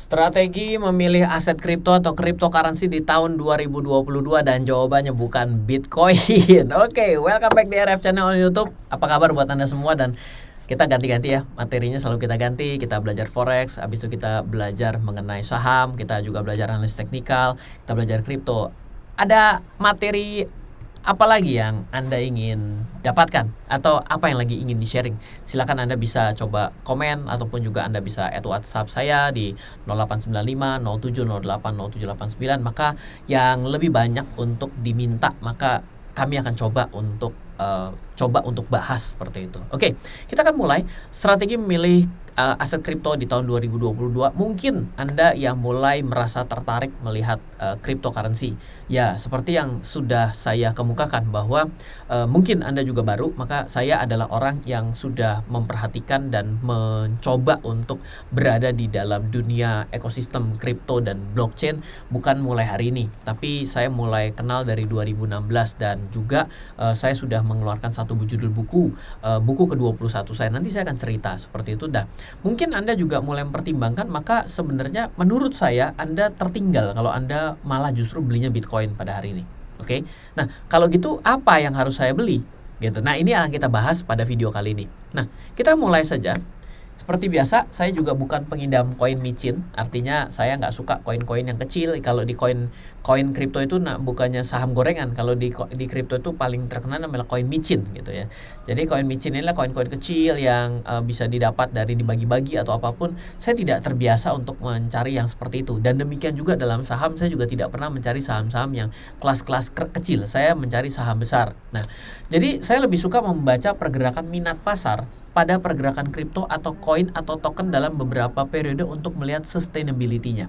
Strategi memilih aset kripto atau cryptocurrency di tahun 2022 dan jawabannya bukan Bitcoin. Oke, welcome back di RF Channel on YouTube. Apa kabar buat Anda semua? Dan kita ganti-ganti ya, materinya selalu kita ganti. Kita belajar forex, habis itu kita belajar mengenai saham, kita juga belajar analis teknikal, kita belajar kripto. Ada materi apa lagi yang Anda ingin dapatkan atau apa yang lagi ingin di-sharing? Silakan Anda bisa coba komen ataupun juga Anda bisa add WhatsApp saya di 0895 0708 0789. Maka yang lebih banyak untuk diminta, maka kami akan coba untuk bahas seperti itu. Oke, kita akan mulai strategi memilih aset kripto di tahun 2022. Mungkin Anda yang mulai merasa tertarik melihat cryptocurrency. Ya, seperti yang sudah saya kemukakan bahwa mungkin Anda juga baru, maka saya adalah orang yang sudah memperhatikan dan mencoba untuk berada di dalam dunia ekosistem kripto dan blockchain bukan mulai hari ini, tapi saya mulai kenal dari 2016 dan juga saya sudah mengeluarkan satu judul buku ke-21 saya. Nanti saya akan cerita seperti itu. Mungkin Anda juga mulai mempertimbangkan, maka sebenarnya menurut saya Anda tertinggal kalau Anda malah justru belinya Bitcoin pada hari ini. Oke. Nah, kalau gitu apa yang harus saya beli? Gitu. Nah, ini akan kita bahas pada video kali ini. Nah, kita mulai saja. Seperti biasa, saya juga bukan pengidam koin micin. Artinya saya nggak suka koin-koin yang kecil. Kalau di koin kripto itu bukannya saham gorengan. Kalau di kripto itu paling terkenal namanya koin micin gitu ya. Jadi koin micin inilah koin-koin kecil yang bisa didapat dari dibagi-bagi atau apapun. Saya tidak terbiasa untuk mencari yang seperti itu. Dan demikian juga dalam saham, saya juga tidak pernah mencari saham-saham yang kelas-kelas kecil. Saya mencari saham besar. Nah, jadi saya lebih suka membaca pergerakan minat pasar pada pergerakan kripto atau koin atau token dalam beberapa periode untuk melihat sustainability-nya.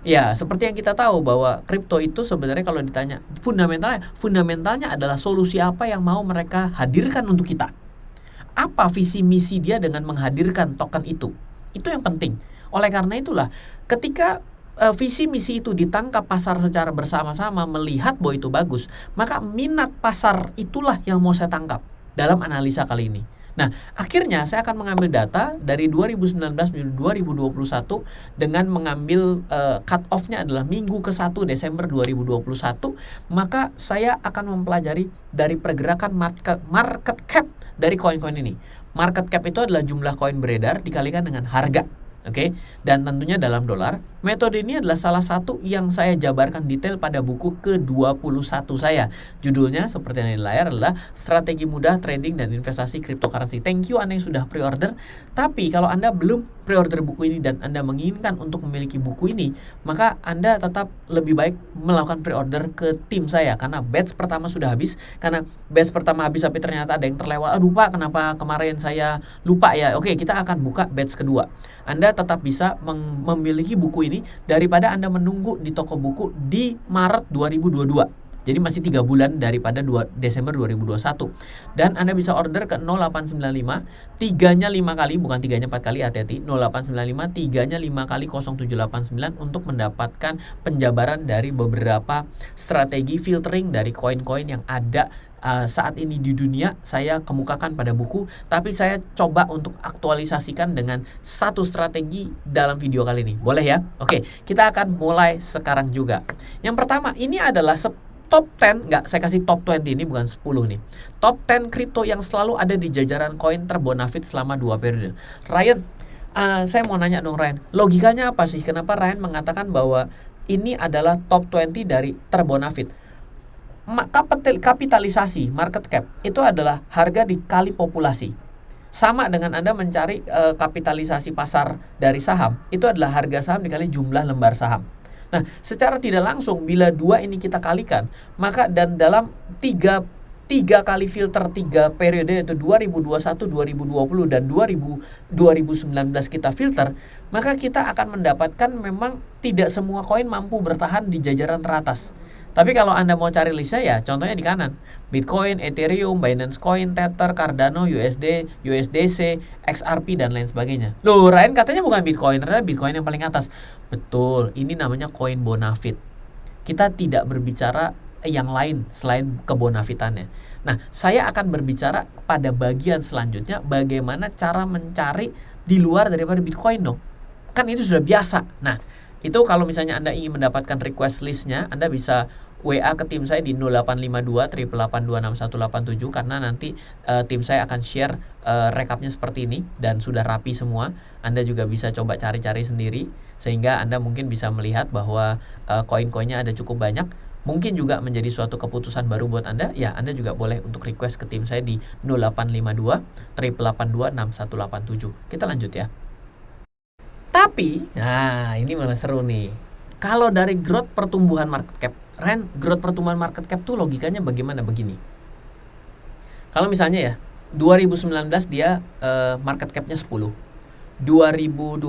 Ya, seperti yang kita tahu bahwa kripto itu sebenarnya kalau ditanya fundamentalnya adalah solusi apa yang mau mereka hadirkan untuk kita. Apa visi misi dia dengan menghadirkan token itu? Itu yang penting. Oleh karena itulah, ketika visi misi itu ditangkap pasar secara bersama-sama melihat bahwa itu bagus, maka minat pasar itulah yang mau saya tangkap dalam analisa kali ini. Nah, akhirnya saya akan mengambil data dari 2019 menuju 2021 dengan mengambil cut off-nya adalah minggu ke-1 Desember 2021, maka saya akan mempelajari dari pergerakan market cap dari koin-koin ini. Market cap itu adalah jumlah koin beredar dikalikan dengan harga. Oke, dan tentunya dalam dolar. Metode ini adalah salah satu yang saya jabarkan detail pada buku ke-21 saya. Judulnya seperti yang di layar adalah Strategi Mudah Trading dan Investasi Cryptocurrency. Thank you Anda yang sudah pre-order. Tapi kalau Anda belum pre-order buku ini dan Anda menginginkan untuk memiliki buku ini, maka Anda tetap lebih baik melakukan pre-order ke tim saya. Karena batch pertama sudah habis. Karena batch pertama habis tapi ternyata ada yang terlewat. Aduh Pak, kenapa kemarin saya lupa ya? Oke, kita akan buka batch kedua. Anda tetap bisa memiliki buku ini daripada Anda menunggu di toko buku di Maret 2022. Jadi masih 3 bulan daripada Desember 2021. Dan Anda bisa order ke 0895 3-nya 5 kali, bukan 3-nya 4 kali, hati-hati. 0895 3-nya 5 kali 0789 untuk mendapatkan penjabaran dari beberapa strategi filtering dari koin-koin yang ada saat ini di dunia. Saya kemukakan pada buku, tapi saya coba untuk aktualisasikan dengan satu strategi dalam video kali ini. Boleh ya? Oke, kita akan mulai sekarang juga. Yang pertama, ini adalah top 10, saya kasih top 20 ini bukan 10 nih. Top 10 kripto yang selalu ada di jajaran koin terbonafit selama 2 periode. Ryan, saya mau nanya dong Ryan, logikanya apa sih? Kenapa Ryan mengatakan bahwa ini adalah top 20 dari terbonafit? Kapitalisasi market cap itu adalah harga dikali populasi. Sama dengan Anda mencari kapitalisasi pasar dari saham, itu adalah harga saham dikali jumlah lembar saham. Nah, secara tidak langsung bila dua ini kita kalikan, maka dan dalam tiga kali filter 3 periode yaitu 2021, 2020 dan 2019 kita filter, maka kita akan mendapatkan memang tidak semua koin mampu bertahan di jajaran teratas. Tapi kalau Anda mau cari listnya ya contohnya di kanan. Bitcoin, Ethereum, Binance Coin, Tether, Cardano, USD, USDC, XRP dan lain sebagainya. Loh, Ryan katanya bukan Bitcoin, ternyata Bitcoin yang paling atas. Betul, ini namanya koin bonafit. Kita tidak berbicara yang lain selain kebonafitannya. Nah, saya akan berbicara pada bagian selanjutnya bagaimana cara mencari di luar daripada Bitcoin dong. Kan itu sudah biasa. Nah, itu kalau misalnya Anda ingin mendapatkan request listnya, Anda bisa WA ke tim saya di 0852 882 6187 karena nanti tim saya akan share rekapnya seperti ini dan sudah rapi semua. Anda juga bisa coba cari-cari sendiri sehingga Anda mungkin bisa melihat bahwa koin-koinnya ada cukup banyak. Mungkin juga menjadi suatu keputusan baru buat Anda. Ya, Anda juga boleh untuk request ke tim saya di 0852 882 6187. Kita lanjut ya. Tapi, nah ini malah seru nih. Kalau dari growth pertumbuhan market cap, Ren, growth pertumbuhan market cap tuh logikanya bagaimana begini? Kalau misalnya ya, 2019 dia market capnya 10, 2020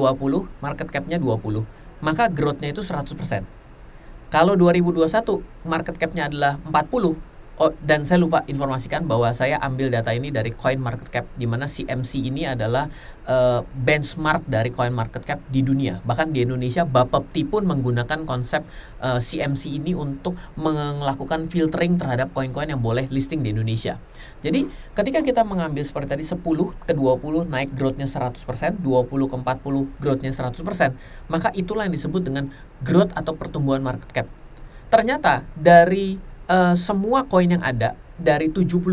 market capnya 20, maka growthnya itu 100%. Kalau 2021 market capnya adalah 40, dan saya lupa informasikan bahwa saya ambil data ini dari Coin Market Cap, di mana CMC ini adalah benchmark dari Coin Market Cap di dunia. Bahkan di Indonesia, Bapepti pun menggunakan konsep CMC ini untuk melakukan filtering terhadap koin-koin yang boleh listing di Indonesia. Jadi ketika kita mengambil seperti tadi 10 ke 20 naik growth-nya 100%, 20 ke 40 growth-nya 100%, maka itulah yang disebut dengan growth atau pertumbuhan market cap. Ternyata dari semua koin yang ada, dari 72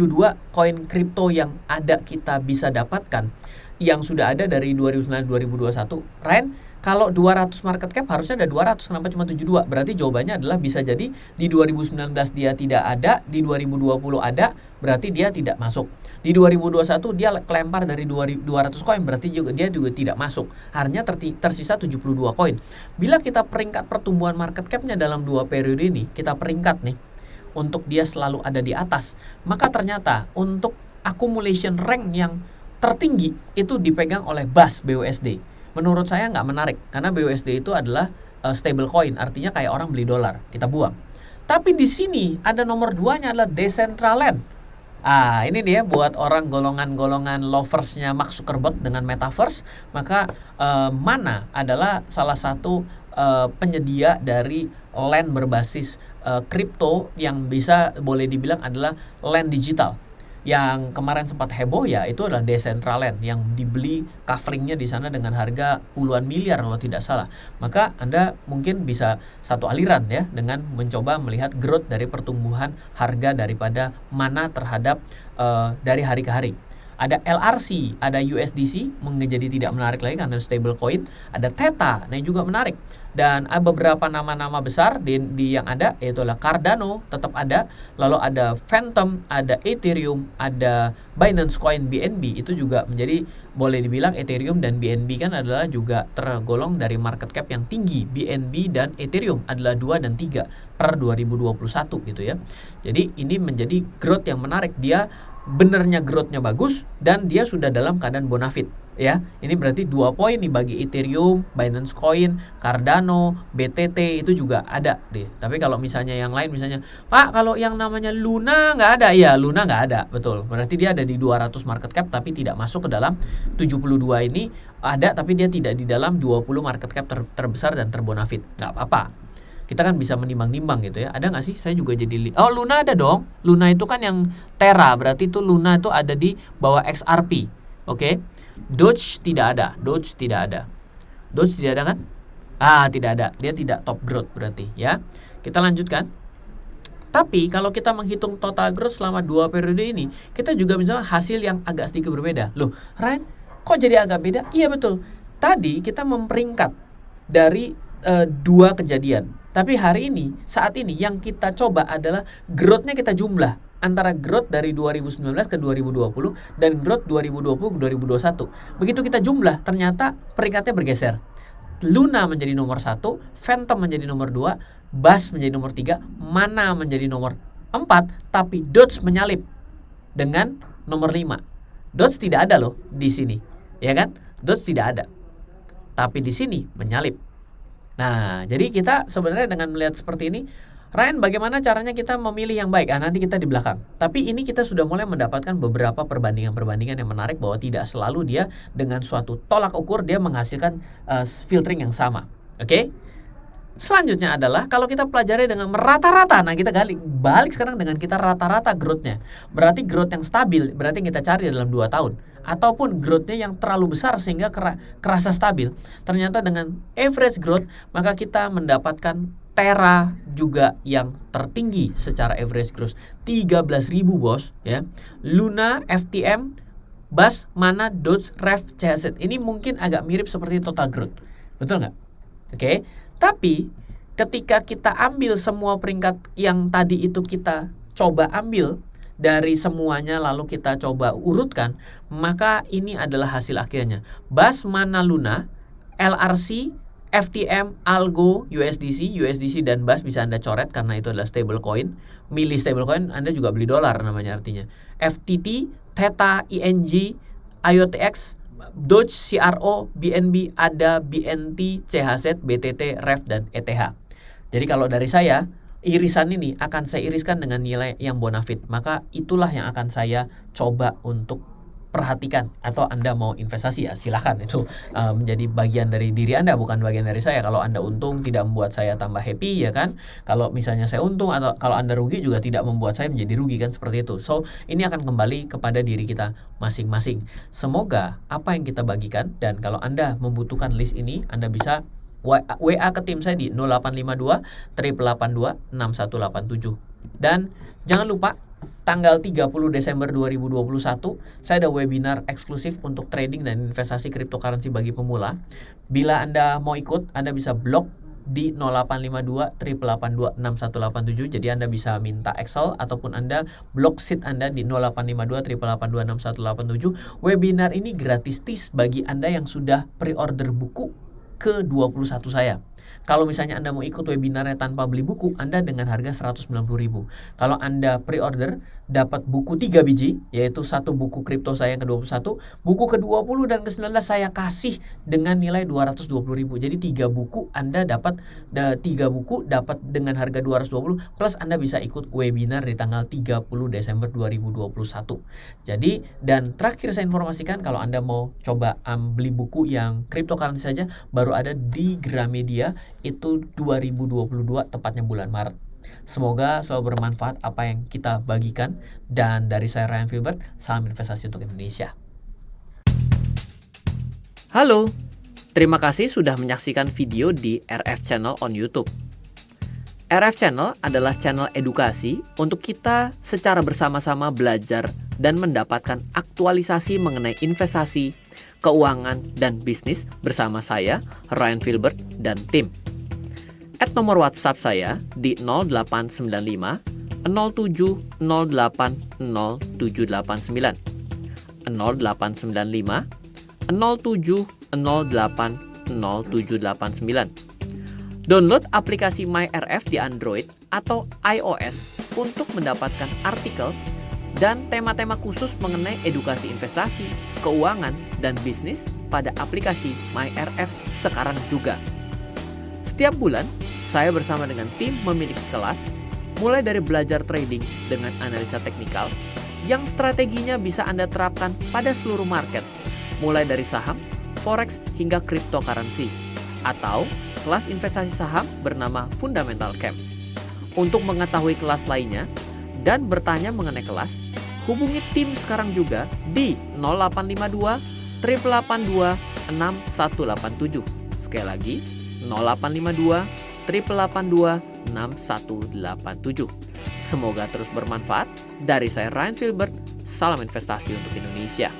koin kripto yang ada kita bisa dapatkan, yang sudah ada dari 2009-2021, Ryan, kalau 200 market cap harusnya ada 200, kenapa cuma 72? Berarti jawabannya adalah bisa jadi di 2019 dia tidak ada, di 2020 ada, berarti dia tidak masuk. Di 2021 dia kelempar dari 200 koin, berarti dia juga tidak masuk. Hanya tersisa 72 koin. Bila kita peringkat pertumbuhan market capnya dalam 2 periode ini, kita peringkat nih, untuk dia selalu ada di atas, maka ternyata untuk accumulation rank yang tertinggi itu dipegang oleh BUSD. Menurut saya nggak menarik, karena BUSD itu adalah stable coin, artinya kayak orang beli dolar, kita buang. Tapi di sini ada nomor 2-nya adalah Decentraland. Ini dia buat orang golongan-golongan loversnya Mark Zuckerberg dengan Metaverse, maka Mana adalah salah satu penyedia dari land berbasis kripto yang bisa boleh dibilang adalah land digital. Yang kemarin sempat heboh ya itu adalah Decentraland yang dibeli coveringnya di sana dengan harga puluhan miliar kalau tidak salah. Maka Anda mungkin bisa satu aliran ya dengan mencoba melihat growth dari pertumbuhan harga daripada Mana terhadap dari hari ke hari. Ada LRC, ada USDC, menjadi tidak menarik lagi karena stable coin. Ada Theta, nah juga menarik. Dan ada beberapa nama-nama besar di yang ada, yaitu adalah Cardano, tetap ada. Lalu ada Phantom, ada Ethereum, ada Binance Coin BNB. Itu juga menjadi, boleh dibilang Ethereum dan BNB kan adalah juga tergolong dari market cap yang tinggi. BNB dan Ethereum adalah 2 dan 3 per 2021 gitu ya. Jadi ini menjadi growth yang menarik. Dia benernya growth-nya bagus dan dia sudah dalam keadaan bonafit ya. Ini berarti 2 poin nih bagi Ethereum, Binance Coin, Cardano, BTT itu juga ada deh. Tapi kalau misalnya yang lain, misalnya Pak kalau yang namanya Luna nggak ada, ya Luna nggak ada, betul. Berarti dia ada di 200 market cap tapi tidak masuk ke dalam 72 ini. Ada tapi dia tidak di dalam 20 market cap terbesar dan terbonafit. Nggak apa-apa. Kita kan bisa menimbang-nimbang gitu ya. Ada nggak sih? Saya juga jadi Luna ada dong. Luna itu kan yang Terra, berarti itu Luna itu ada di bawah XRP. Oke. Doge tidak ada. Doge tidak ada. Doge tidak ada kan? Tidak ada. Dia tidak top growth berarti ya. Kita lanjutkan. Tapi kalau kita menghitung total growth selama 2 periode ini, kita juga bisa hasil yang agak sedikit berbeda. Loh, Ryan, kok jadi agak beda? Iya betul. Tadi kita memperingkat dari 2 kejadian. Tapi hari ini, saat ini yang kita coba adalah growth-nya kita jumlah antara growth dari 2019 ke 2020 dan growth 2020 ke 2021. Begitu kita jumlah, ternyata peringkatnya bergeser. Luna menjadi nomor 1, Phantom menjadi nomor 2, BUSD menjadi nomor 3, Mana menjadi nomor 4, tapi Doge menyalip dengan nomor 5. Doge tidak ada loh di sini, ya kan? Doge tidak ada. Tapi di sini menyalip. Nah, jadi kita sebenarnya dengan melihat seperti ini, Ryan, bagaimana caranya kita memilih yang baik? Nanti kita di belakang. Tapi ini kita sudah mulai mendapatkan beberapa perbandingan-perbandingan yang menarik bahwa tidak selalu dia dengan suatu tolak ukur dia menghasilkan filtering yang sama. Oke? Selanjutnya adalah kalau kita pelajari dengan merata-rata. Nah, kita balik sekarang dengan kita rata-rata growth-nya. Berarti growth yang stabil, berarti kita cari dalam 2 tahun. ataupun growth-nya yang terlalu besar sehingga kerasa stabil. Ternyata dengan average growth maka kita mendapatkan Terra juga yang tertinggi secara average growth 13.000 bos ya. Luna, FTM, BAS, Mana, Doge, Rev, CHZ. Ini mungkin agak mirip seperti total growth. Betul nggak? Oke. Tapi ketika kita ambil semua peringkat yang tadi itu kita coba ambil dari semuanya lalu kita coba urutkan, maka ini adalah hasil akhirnya. BAS, Mana, Luna, LRC, FTM, Algo, USDC dan BAS bisa Anda coret karena itu adalah stablecoin. Milih stablecoin, Anda juga beli dolar namanya artinya. FTT, Theta, ING, IOTX, Doge, CRO, BNB, ADA, BNT, CHZ, BTT, REV, dan ETH. Jadi kalau dari saya, irisan ini akan saya iriskan dengan nilai yang bonafit. Maka itulah yang akan saya coba untuk perhatikan. Atau Anda mau investasi ya silahkan, itu menjadi bagian dari diri Anda, bukan bagian dari saya. Kalau Anda untung tidak membuat saya tambah happy ya kan. Kalau misalnya saya untung atau kalau Anda rugi juga tidak membuat saya menjadi rugi kan, seperti itu. So ini akan kembali kepada diri kita masing-masing. Semoga apa yang kita bagikan, dan kalau Anda membutuhkan list ini Anda bisa WA ke tim saya di 0852 882 6187. Dan jangan lupa tanggal 30 Desember 2021 saya ada webinar eksklusif untuk trading dan investasi cryptocurrency bagi pemula. Bila Anda mau ikut, Anda bisa blog di 0852 882 6187. Jadi Anda bisa minta Excel ataupun Anda blog sheet Anda di 0852 882 6187. Webinar ini gratis bagi Anda yang sudah pre-order buku ke-21 saya. Kalau misalnya Anda mau ikut webinarnya tanpa beli buku, Anda dengan harga 190.000. Kalau Anda pre-order dapat buku 3 biji, yaitu satu buku kripto saya yang ke-21, buku ke-20 dan ke-19 saya kasih dengan nilai 220.000. Jadi 3 buku Anda dapat 3 buku dapat dengan harga 220 plus Anda bisa ikut webinar di tanggal 30 Desember 2021. Jadi dan terakhir saya informasikan kalau Anda mau coba beli buku yang cryptocurrency saja baru ada di Gramedia itu 2022 tepatnya bulan Maret. Semoga selalu bermanfaat apa yang kita bagikan, dan dari saya Ryan Filbert, salam investasi untuk Indonesia. Halo, terima kasih sudah menyaksikan video di RF Channel on YouTube. RF Channel adalah channel edukasi untuk kita secara bersama-sama belajar dan mendapatkan aktualisasi mengenai investasi, keuangan, dan bisnis bersama saya, Ryan Filbert, dan tim. Add nomor WhatsApp saya di 0895 07 08 0789 0895 07 08 0789. Download aplikasi MyRF di Android atau iOS untuk mendapatkan artikel dan tema-tema khusus mengenai edukasi investasi, keuangan, dan bisnis pada aplikasi MyRF sekarang juga. Setiap bulan, saya bersama dengan tim memiliki kelas, mulai dari belajar trading dengan analisa teknikal, yang strateginya bisa Anda terapkan pada seluruh market, mulai dari saham, forex, hingga cryptocurrency, atau kelas investasi saham bernama Fundamental Camp. Untuk mengetahui kelas lainnya dan bertanya mengenai kelas, hubungi tim sekarang juga di 0852 882 6187. Sekali lagi, 0852 882 6187. Semoga terus bermanfaat. Dari saya Ryan Filbert, salam investasi untuk Indonesia.